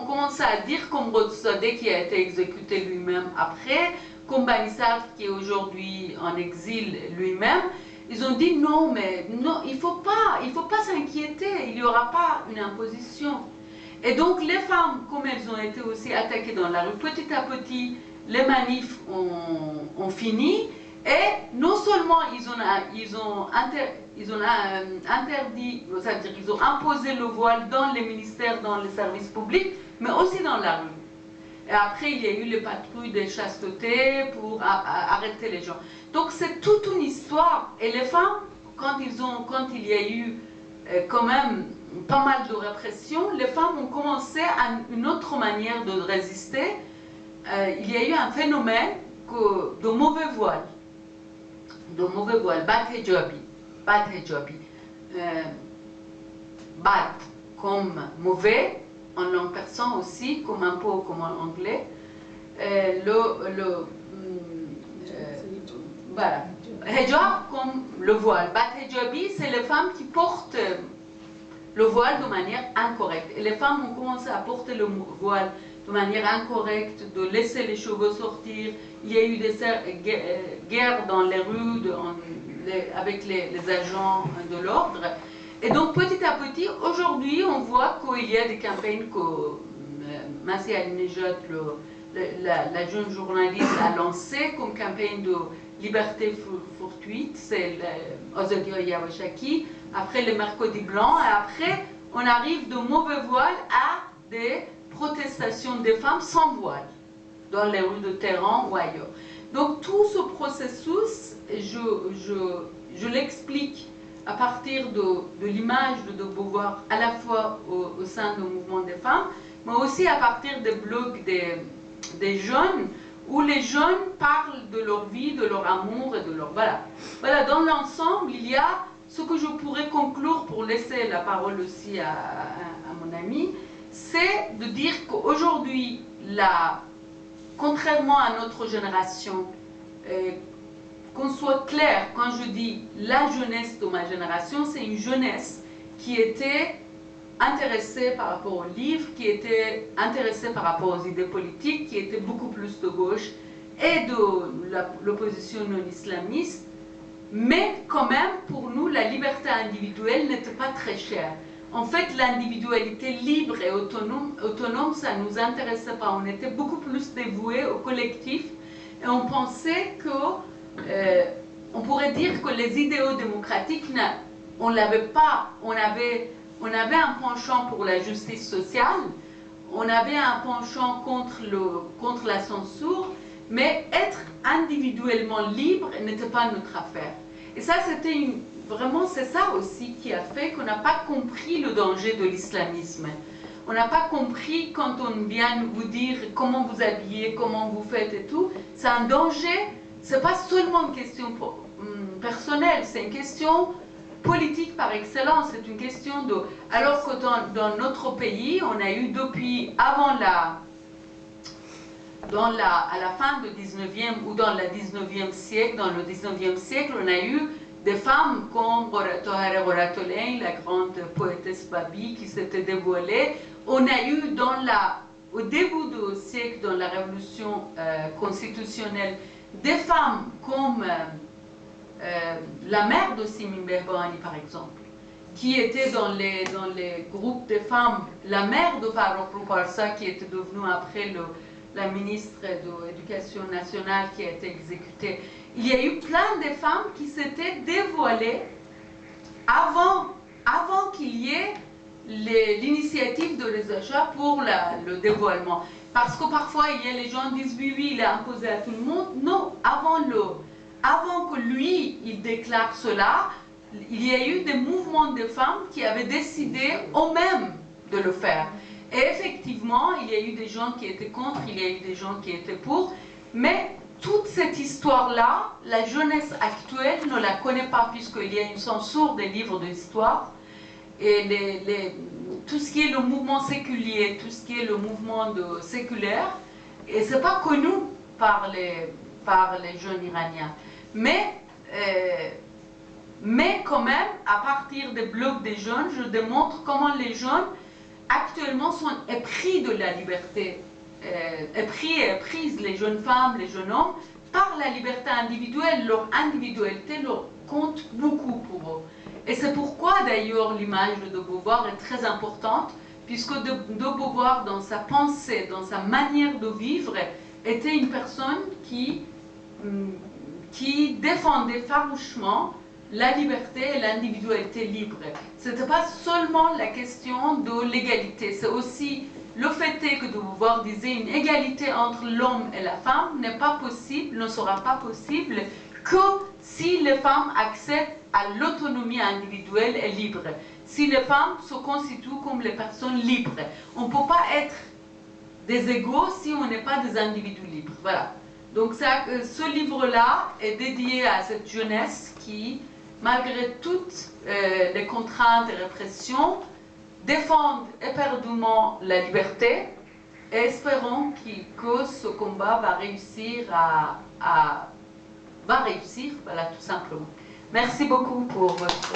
ont commencé à dire, comme Rodsadeh qui a été exécuté lui-même après, comme Bani Sadr qui est aujourd'hui en exil lui-même, ils ont dit non, mais non, il faut pas s'inquiéter, il n'y aura pas une imposition. Et donc les femmes, comme elles ont été aussi attaquées dans la rue, petit à petit, les manifs ont fini. Et non seulement ils ont interdit, c'est-à-dire ils ont imposé le voile dans les ministères, dans les services publics, mais aussi dans la rue. Et après, il y a eu les patrouilles de chasteté pour arrêter les gens. Donc c'est toute une histoire. Et les femmes, quand il y a eu quand même pas mal de répression, les femmes ont commencé à une autre manière de résister. Il y a eu un phénomène de mauvais voile. De mauvais voile, bad hijabi. Bad comme mauvais, en langue persan aussi, comme un peu comme en anglais. Voilà. Hijab comme le voile. Bad hijabi, c'est les femmes qui portent le voile de manière incorrecte. Et les femmes ont commencé à porter le voile de manière incorrecte, de laisser les cheveux sortir. Il y a eu des guerres dans les rues avec les agents de l'ordre. Et donc petit à petit, aujourd'hui, on voit qu'il y a des campagnes que Masih Alinejad, la jeune journaliste, a lancées comme campagne de liberté fortuite. C'est Azadi Yawashaki, après le mercredi blanc, et après on arrive de mauvais voiles à des protestations des femmes sans voile dans les rues de Téhéran ou ailleurs. Donc tout ce processus, je l'explique à partir de l'image de Beauvoir, à la fois au sein du mouvement des femmes, mais aussi à partir des blogs des jeunes, où les jeunes parlent de leur vie, de leur amour et de leur... Voilà, dans l'ensemble, il y a ce que je pourrais conclure pour laisser la parole aussi à mon ami, c'est de dire qu'aujourd'hui, contrairement à notre génération, qu'on soit clair, quand je dis la jeunesse de ma génération, c'est une jeunesse qui était intéressée par rapport aux livres, qui était intéressée par rapport aux idées politiques, qui était beaucoup plus de gauche et de l'opposition non islamiste. Mais quand même, pour nous, la liberté individuelle n'était pas très chère. En fait, l'individualité libre et autonome, ça ne nous intéressait pas. On était beaucoup plus dévoués au collectif et on pensait que, on pourrait dire que les idéaux démocratiques, on l'avait pas. On avait un penchant pour la justice sociale, on avait un penchant contre la censure, mais être individuellement libre n'était pas notre affaire. Et ça, vraiment, c'est ça aussi qui a fait qu'on n'a pas compris le danger de l'islamisme. On n'a pas compris quand on vient vous dire comment vous habillez, comment vous faites et tout. C'est un danger, c'est pas seulement une question personnelle, c'est une question politique par excellence. C'est une question de... Alors que dans notre pays, on a eu depuis avant à la fin du 19e ou dans le 19e siècle, on a eu des femmes comme Tohare Goratolain, la grande poétesse Babi qui s'était dévoilée. On a eu au début du siècle, dans la révolution constitutionnelle, des femmes comme la mère de Simin Behbahani, par exemple, qui était dans les groupes de femmes, la mère de Farrokh Ruparsa, qui était devenue après la ministre de l'Éducation nationale qui a été exécutée. Il y a eu plein de femmes qui s'étaient dévoilées avant qu'il y ait l'initiative de l'ESHA pour le dévoilement. Parce que parfois, les gens disent oui, il a imposé à tout le monde. Non, avant que lui, il déclare cela, il y a eu des mouvements de femmes qui avaient décidé eux-mêmes de le faire. Et effectivement, il y a eu des gens qui étaient contre, il y a eu des gens qui étaient pour, mais toute cette histoire-là, la jeunesse actuelle ne la connaît pas, puisqu'il y a une censure des livres d'histoire, et tout ce qui est le mouvement séculier, tout ce qui est le mouvement séculaire, et ce n'est pas connu par les jeunes iraniens. Mais quand même, à partir des blogs des jeunes, je démontre comment les jeunes actuellement sont épris de la liberté, prises les jeunes femmes, les jeunes hommes, par la liberté individuelle. Leur individualité leur compte beaucoup pour eux. Et c'est pourquoi d'ailleurs l'image de Beauvoir est très importante, puisque de Beauvoir, dans sa pensée, dans sa manière de vivre, était une personne qui défendait farouchement la liberté et l'individualité libre. Ce n'était pas seulement la question de l'égalité, c'est aussi le fait que de Beauvoir disait une égalité entre l'homme et la femme n'est pas possible, ne sera pas possible que si les femmes accèdent à l'autonomie individuelle et libre. Si les femmes se constituent comme les personnes libres. On ne peut pas être des égaux si on n'est pas des individus libres. Voilà. Donc ce livre-là est dédié à cette jeunesse qui, malgré toutes les contraintes et répressions, défendent éperdument la liberté et espérons que ce combat va réussir voilà, tout simplement. Merci beaucoup pour votre